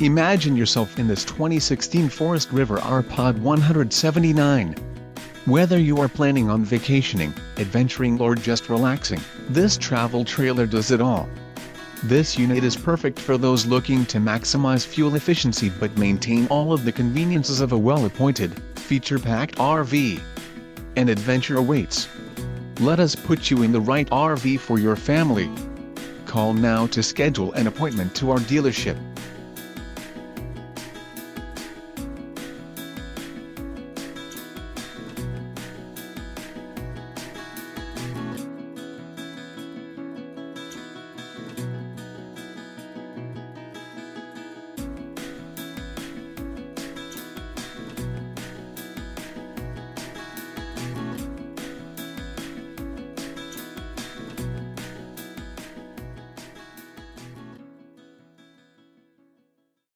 Imagine yourself in this 2016 Forest River R-Pod 179. Whether you are planning on vacationing, adventuring or just relaxing, this travel trailer does it all. This unit is perfect for those looking to maximize fuel efficiency but maintain all of the conveniences of a well-appointed, feature-packed RV. An adventure awaits. Let us put you in the right RV for your family. Call now to schedule an appointment to our dealership.